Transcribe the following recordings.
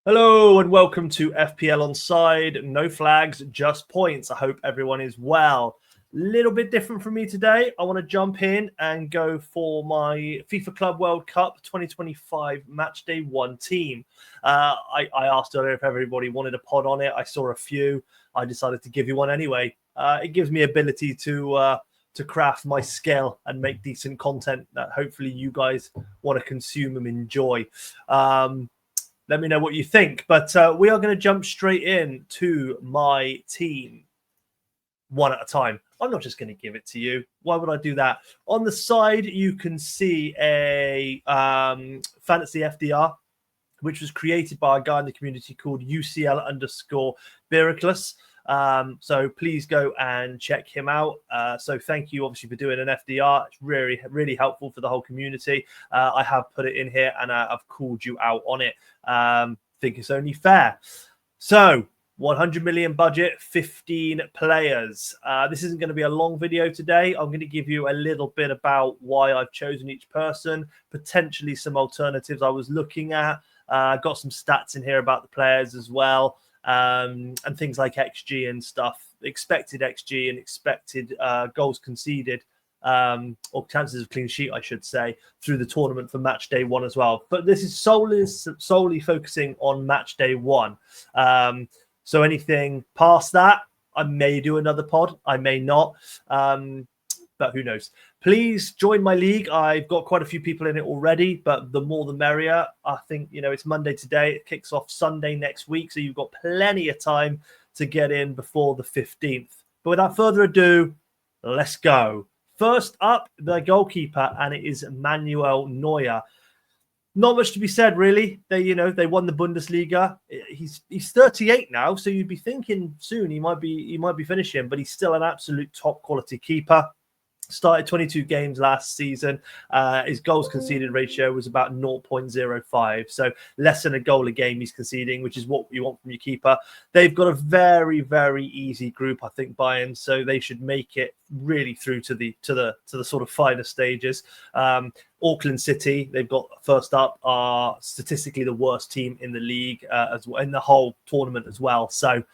Hello and welcome to FPL Onside. No flags, just points. I hope everyone is well. Little bit different from me today. I want to jump in and go for my FIFA Club World Cup 2025 Matchday 1 team. I asked earlier if everybody wanted a pod on it. I saw a few. I decided to give you one anyway. It gives me ability to craft my skill and make decent content that hopefully you guys want to consume and enjoy. Let me know what you think. But we are going to jump straight in to my team one at a time. I'm not just going to give it to you. Why would I do that? On the side, you can see a fantasy FDR, which was created by a guy in the community called UCL_Biriclus. So please go and check him out. So thank you obviously for doing an FDR. It's really, really helpful for the whole community. I have put it in here and I've called you out on it. Think it's only fair. So 100 million budget, 15 players. This isn't going to be a long video today. I'm going to give you a little bit about why I've chosen each person, potentially some alternatives I was looking at. Got some stats in here about the players as well. And things like XG and stuff, expected XG and expected goals conceded, or chances of clean sheet, I should say, through the tournament for match day 1 as well. But this is solely focusing on match day 1. So anything past that, I may do another pod, I may not. But who knows? Please join my league. I've got quite a few people in it already, but the more the merrier. I think, it's Monday today. It kicks off Sunday next week. So you've got plenty of time to get in before the 15th. But without further ado, let's go. First up, the goalkeeper, and it is Manuel Neuer. Not much to be said, really. They won the Bundesliga. He's 38 now, so you'd be thinking soon he might be finishing, but he's still an absolute top quality keeper. Started 22 games last season. His goals conceded ratio was about 0.05. So less than a goal a game he's conceding, which is what you want from your keeper. They've got a very, very easy group, I think, Bayern. So they should make it really through to the sort of finer stages. Auckland City, they've got first up, are statistically the worst team in the league as well, in the whole tournament as well. So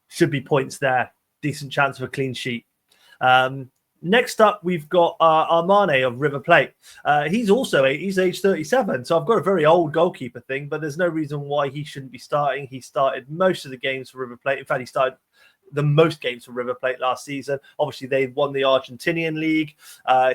should be points there. Decent chance of a clean sheet. Next up, we've got Armane of River Plate. He's age 37, so I've got a very old goalkeeper thing, but there's no reason why he shouldn't be starting. He started most of the games for River Plate. In fact, he started the most games for River Plate last season. Obviously, they've won the Argentinian league.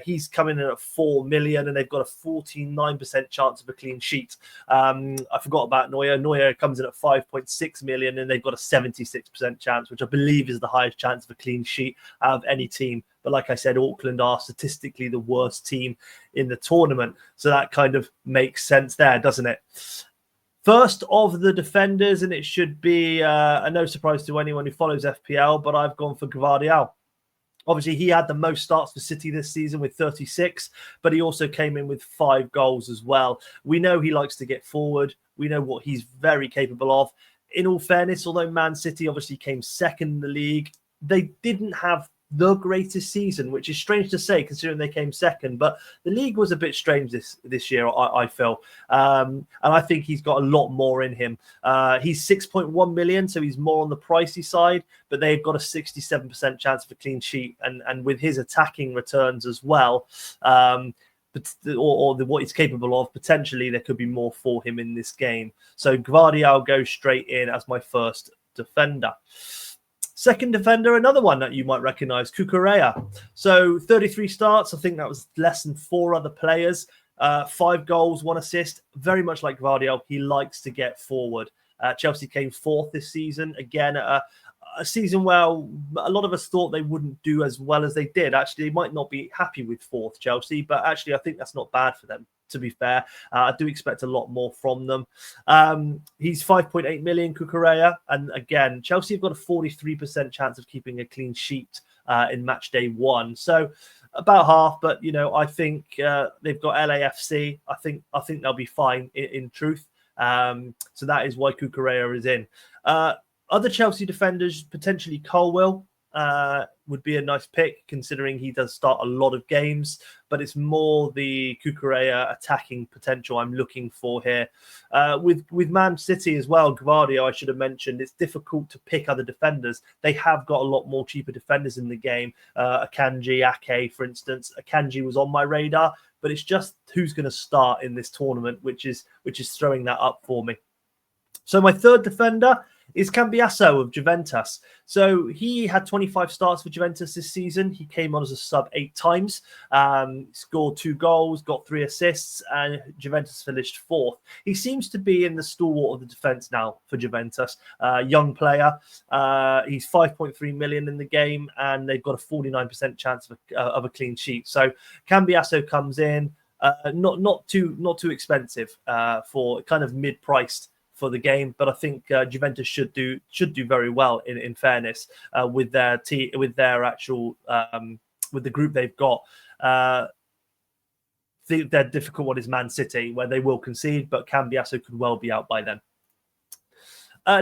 He's coming in at 4 million, and they've got a 49% chance of a clean sheet. I forgot about Neuer. Neuer comes in at 5.6 million, and they've got a 76% chance, which I believe is the highest chance of a clean sheet out of any team. But like I said, Auckland are statistically the worst team in the tournament. So that kind of makes sense there, doesn't it? First of the defenders, and it should be a no surprise to anyone who follows FPL, but I've gone for Gvardiol. Obviously, he had the most starts for City this season with 36, but he also came in with 5 goals as well. We know he likes to get forward. We know what he's very capable of. In all fairness, although Man City obviously came second in the league, they didn't have the greatest season, which is strange to say considering they came second, but the league was a bit strange this year, I feel. And I think he's got a lot more in him. He's 6.1 million, so he's more on the pricey side, but they've got a 67% chance of a clean sheet. And with his attacking returns as well, what he's capable of, potentially there could be more for him in this game. So Gvardiol goes straight in as my first defender. Second defender, another one that you might recognize, Cucurella. So 33 starts. I think that was less than 4 other players. 5 goals, 1 assist. Very much like Gvardiol, he likes to get forward. Chelsea came 4th this season. Again, a season where a lot of us thought they wouldn't do as well as they did. Actually, they might not be happy with 4th, Chelsea, but actually I think that's not bad for them, to be fair. I do expect a lot more from them. He's 5.8 million, Cucurella. And again, Chelsea have got a 43% chance of keeping a clean sheet in match day 1. So about half, but, I think they've got LAFC. I think they'll be fine in truth. So that is why Cucurella is in. Other Chelsea defenders, potentially Colwill. would be a nice pick, considering he does start a lot of games, but it's more the Cucurella attacking potential I'm looking for here. With Man City as well, Gvardio, I should have mentioned, it's difficult to pick other defenders. They have got a lot more cheaper defenders in the game. Akanji, Ake, for instance. Akanji was on my radar, but it's just who's going to start in this tournament, which is throwing that up for me. So my third defender is Cambiasso of Juventus. So he had 25 starts for Juventus this season. He came on as a sub 8 times, scored 2 goals, got 3 assists, and Juventus finished 4th. He seems to be in the stalwart of the defence now for Juventus. Young player. He's 5.3 million in the game, and they've got a 49% chance of a clean sheet. So Cambiasso comes in, not too expensive for kind of mid-priced for the game, but I think Juventus should do very well. In fairness, with their actual with the group they've got. Their difficult one is Man City, where they will concede, but Cambiasso could well be out by then.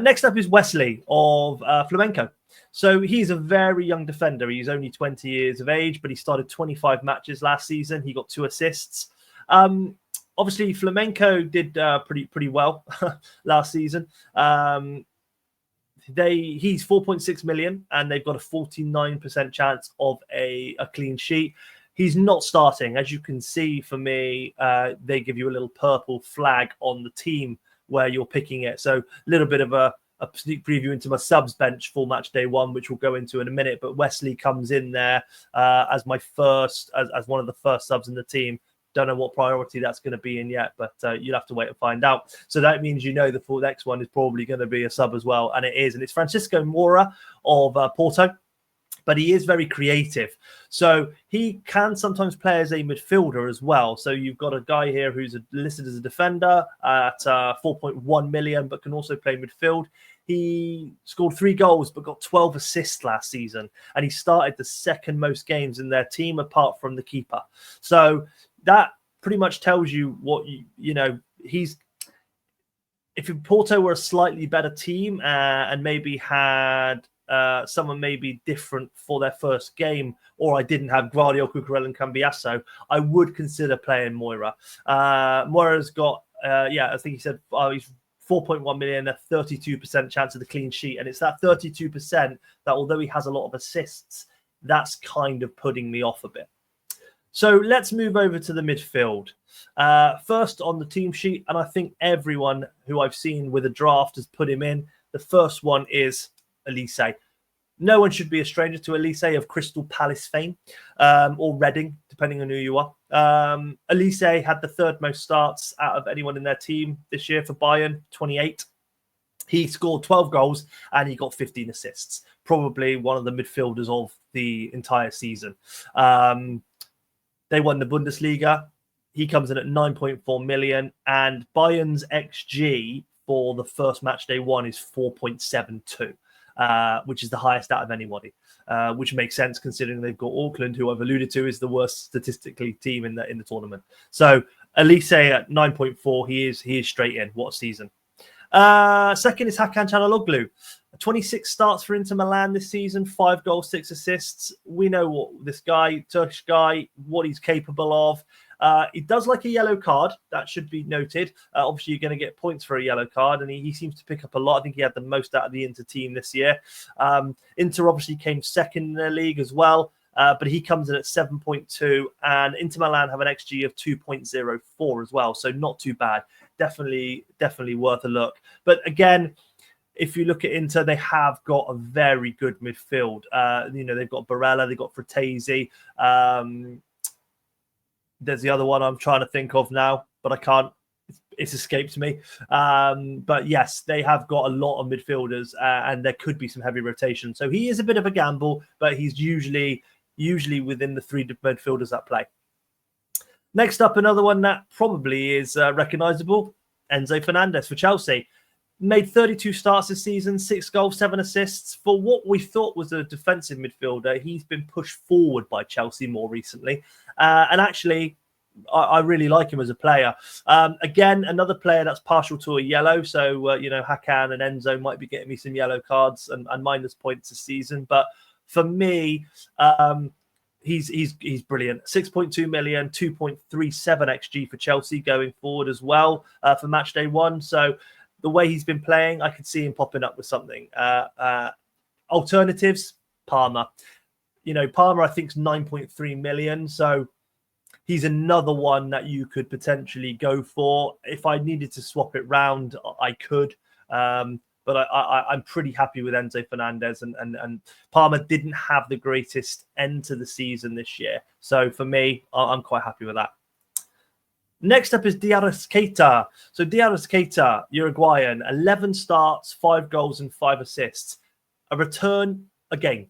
Next up is Wesley of Flamenco. So he's a very young defender. He's only 20 years of age, but he started 25 matches last season. He got 2 assists. Obviously, Flamenco did pretty well last season. He's 4.6 million, and they've got a 49% chance of a clean sheet. He's not starting. As you can see for me, they give you a little purple flag on the team where you're picking it. So a little bit of a sneak preview into my subs bench for match day 1, which we'll go into in a minute. But Wesley comes in there as my first, as one of the first subs in the team. Don't know what priority that's going to be in yet, but you'll have to wait and find out. So that means the full next one is probably going to be a sub as well, and it is. And it's Francisco Moura of Porto, but he is very creative. So he can sometimes play as a midfielder as well. So you've got a guy here who's listed as a defender at 4.1 million, but can also play midfield. He scored 3 goals, but got 12 assists last season, and he started the second most games in their team, apart from the keeper. So that pretty much tells you what he's. If Porto were a slightly better team and maybe had someone maybe different for their first game, or I didn't have Gvardio, Cucurella, and Cambiasso, I would consider playing Moura. Moira's got, I think he said he's 4.1 million, a 32% chance of the clean sheet, and it's that 32% that, although he has a lot of assists, that's kind of putting me off a bit. So let's move over to the midfield. First on the team sheet, and I think everyone who I've seen with a draft has put him in. The first one is Elise. No one should be a stranger to Elise of Crystal Palace fame, or Reading, depending on who you are. Elise had the 3rd most starts out of anyone in their team this year for Bayern, 28. He scored 12 goals and he got 15 assists. Probably one of the midfielders of the entire season. They won the Bundesliga. He comes in at 9.4 million, and Bayern's XG for the first match day 1 is 4.72, which is the highest out of anybody, which makes sense considering they've got Auckland, who I've alluded to is the worst statistically team in the tournament. So Elise at 9.4, he is straight in. What a season. Second is Hakan Çalhanoğlu. 26 starts for Inter Milan this season, 5 goals, 6 assists. We know what this guy, Turkish guy, what he's capable of. He does like a yellow card. That should be noted. Obviously, you're going to get points for a yellow card, and he seems to pick up a lot. I think he had the most out of the Inter team this year. Inter obviously came second in their league as well, but he comes in at 7.2, and Inter Milan have an XG of 2.04 as well, so not too bad. Definitely worth a look. But again, if you look at Inter, they have got a very good midfield. They've got Barella, they've got Fratesi. There's the other one I'm trying to think of now, but I can't. It's escaped me. But yes, they have got a lot of midfielders, and there could be some heavy rotation. So he is a bit of a gamble, but he's usually within the 3 midfielders that play. Next up, another one that probably is recognisable, Enzo Fernandez for Chelsea. Made 32 starts this season, 6 goals, 7 assists. For what we thought was a defensive midfielder, he's been pushed forward by Chelsea more recently. And actually, I really like him as a player. Again, another player that's partial to a yellow. So, Hakan and Enzo might be getting me some yellow cards and minus points this season. But for me, he's brilliant. 6.2 million, 2.37 XG for Chelsea going forward as well for Matchday 1. So the way he's been playing, I could see him popping up with something. Alternatives, Palmer. Palmer, I think, is 9.3 million. So he's another one that you could potentially go for. If I needed to swap it round, I could. But I'm pretty happy with Enzo Fernandez, and Palmer didn't have the greatest end to the season this year. So for me, I'm quite happy with that. Next up is Diarra Keita. So Diarra Keita, Uruguayan, 11 starts, 5 goals and 5 assists. A return again.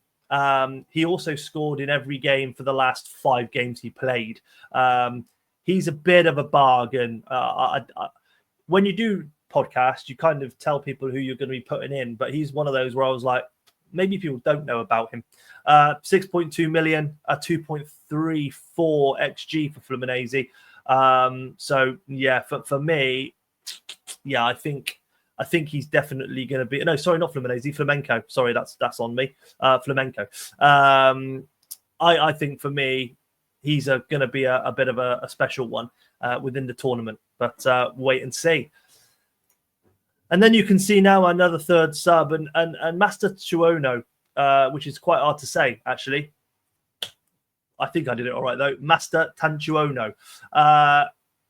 He also scored in every game for the last 5 games he played. He's a bit of a bargain. When you do podcast, you kind of tell people who you're going to be putting in, but he's one of those where I was like, maybe people don't know about him. 6.2 million, a 2.34 XG for Fluminense. So yeah, for me, yeah, I think he's definitely going to be. No, sorry, not Fluminense, Flamenco. Sorry, that's on me. Flamenco. I think for me, he's going to be a bit of a special one within the tournament. But wait and see. And then you can see now another third sub and Master Chuono, which is quite hard to say actually. I think I did it all right, though. Master Tanchuono.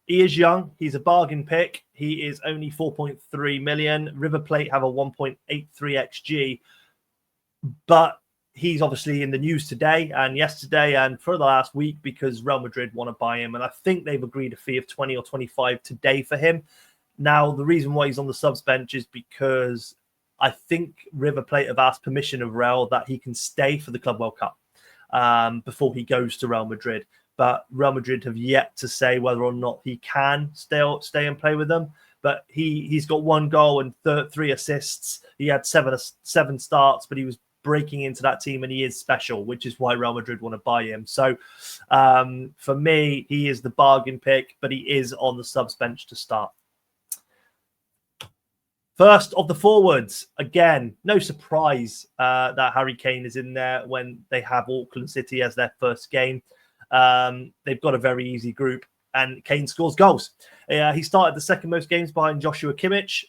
He is young. He's a bargain pick. He is only 4.3 million. River Plate have a 1.83 XG. But he's obviously in the news today and yesterday and for the last week because Real Madrid want to buy him. And I think they've agreed a fee of 20 or 25 today for him. Now, the reason why he's on the subs bench is because I think River Plate have asked permission of Real that he can stay for the Club World Cup before he goes to Real Madrid. But Real Madrid have yet to say whether or not he can stay and play with them. But he's got 1 goal and 3 assists. He had 7 starts, but he was breaking into that team and he is special, which is why Real Madrid want to buy him. So for me, he is the bargain pick, but he is on the subs bench to start. First of the forwards, again, no surprise that Harry Kane is in there when they have Auckland City as their first game. They've got a very easy group and Kane scores goals. He started the second most games behind Joshua Kimmich,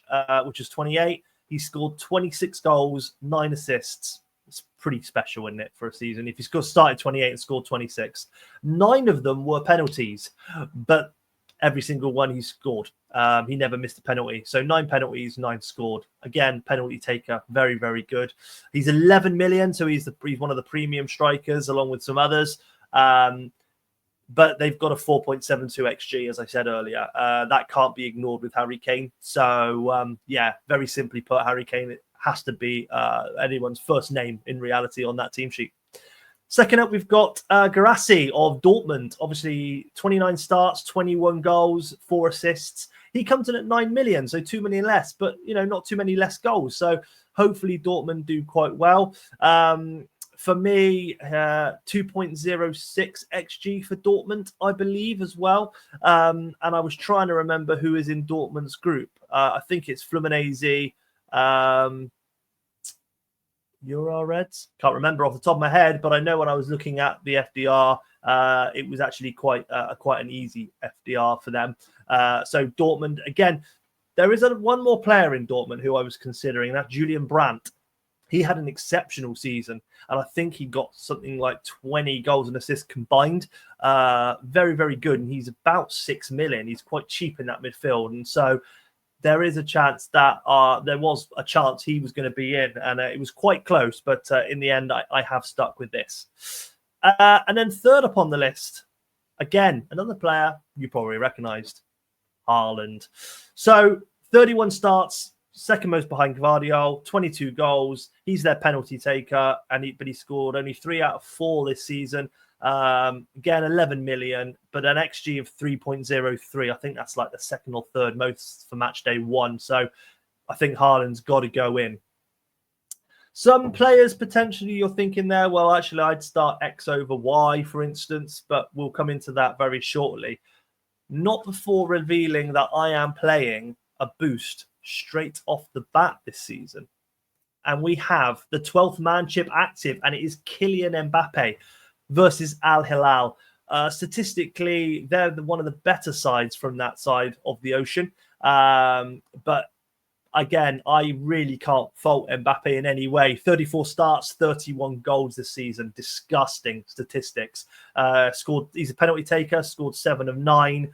which is 28. He scored 26 goals, 9 assists. It's pretty special, isn't it, for a season? If he started 28 and scored 26. 9 of them were penalties, but every single one he scored. He never missed a penalty. So 9 penalties, 9 scored. Again, penalty taker, very, very good. He's 11 million, so he's one of the premium strikers along with some others. But they've got a 4.72 XG, as I said earlier. That can't be ignored with Harry Kane. So, yeah, very simply put, Harry Kane has to be anyone's first name in reality on that team sheet. Second up, we've got Guirassy of Dortmund. Obviously, 29 starts, 21 goals, 4 assists. He comes in at 9 million, so 2 million less, but, not too many less goals. So hopefully Dortmund do quite well. For me, 2.06 XG for Dortmund, I believe, as well. And I was trying to remember who is in Dortmund's group. I think it's Fluminense, Euro Reds. Can't remember off the top of my head, but I know when I was looking at the FDR, it was actually quite an easy FDR for them. So Dortmund, again, there is one more player in Dortmund who I was considering, and that's Julian Brandt. He had an exceptional season, and I think he got something like 20 goals and assists combined. Very, very good, and he's about 6 million. He's quite cheap in that midfield, and so there is a chance that there was a chance he was going to be in, and it was quite close. But in the end, I have stuck with this. And then third up on the list, again, another player you probably recognised, Haaland. So 31 starts, second most behind Gvardiol, 22 goals. He's their penalty taker, but he scored only 3 out of 4 this season. Again, 11 million, but an XG of 3.03. I think that's like the second or third most for Matchday 1. So I think Haaland's got to go in. Some players potentially you're thinking there, well, actually, I'd start X over Y, for instance, but we'll come into that very shortly. Not before revealing that I am playing a boost straight off the bat this season. and we have the 12th man chip active, and it is Kylian Mbappe versus Al Hilal. Statistically, they're one of the better sides from that side of the ocean. But again, I really can't fault Mbappe in any way. 34 starts, 31 goals this season. Disgusting statistics. He's a penalty taker, scored 7 of 9.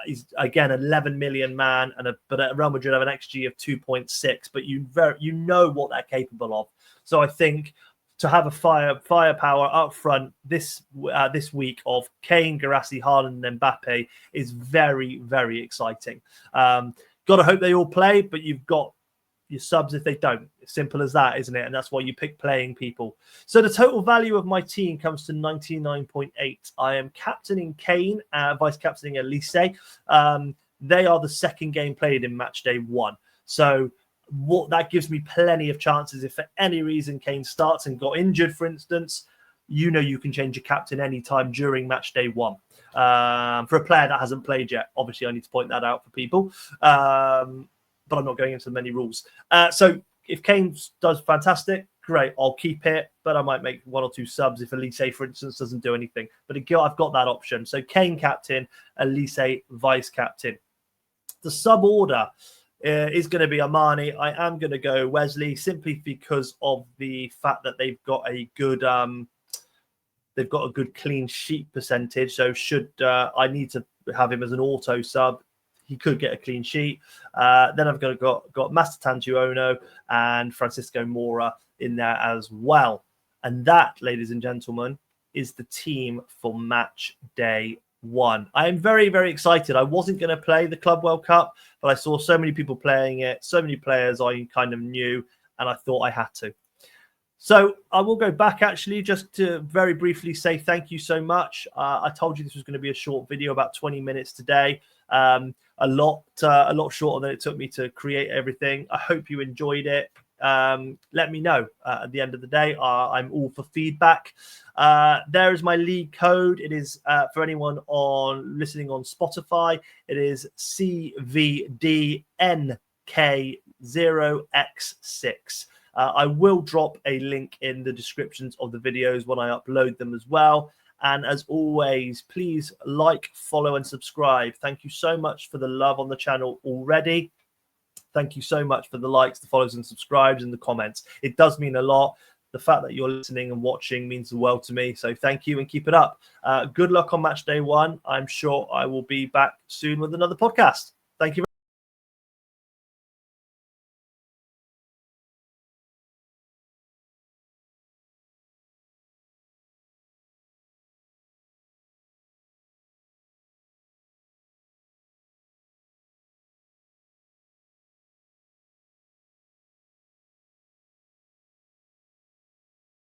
He's again 11 million man, but at Real Madrid have an XG of 2.6. But you know what they're capable of. So I think to have a firepower up front this week of Kane, Guirassy, Haaland, and Mbappe is very, very exciting. Got to hope they all play, but you've got your subs if they don't. It's simple as that, isn't it? And that's why you pick playing people. So the total value of my team comes to 99.8. I am captaining Kane, vice captaining Elise. They are the second game played in Matchday 1. So that gives me plenty of chances. If for any reason Kane starts and got injured, for instance, you can change your captain anytime during Matchday 1. For a player that hasn't played yet. Obviously, I need to point that out for people. But I'm not going into many rules. So if Kane does fantastic, great, I'll keep it. But I might make 1 or 2 subs if Elise, for instance, doesn't do anything. But I've got that option. So Kane captain, Elise vice captain. The sub order is going to be Armani. I am going to go Wesley simply because of the fact that they've got a good clean sheet percentage. So should I need to have him as an auto sub, he could get a clean sheet. Then I've got Master Tantuono and Francisco Mora in there as well. And that, ladies and gentlemen, is the team for match day 1. I am very, very excited. I wasn't going to play the Club World Cup, but I saw so many people playing it, so many players I kind of knew, and I thought I had to. So I will go back actually just to very briefly say thank you so much. I told you this was going to be a short video, about 20 minutes today. A lot shorter than it took me to create everything. I hope you enjoyed it. Let me know at the end of the day. I'm all for feedback. There is my league code. It is for anyone listening on Spotify. It is CVDNK0X6. I will drop a link in the descriptions of the videos when I upload them as well. And as always, please like, follow, and subscribe. Thank you so much for the love on the channel already. Thank you so much for the likes, the follows, and subscribes, and the comments. It does mean a lot. The fact that you're listening and watching means the world to me. So thank you and keep it up. Good luck on match day 1. I'm sure I will be back soon with another podcast. Thank you.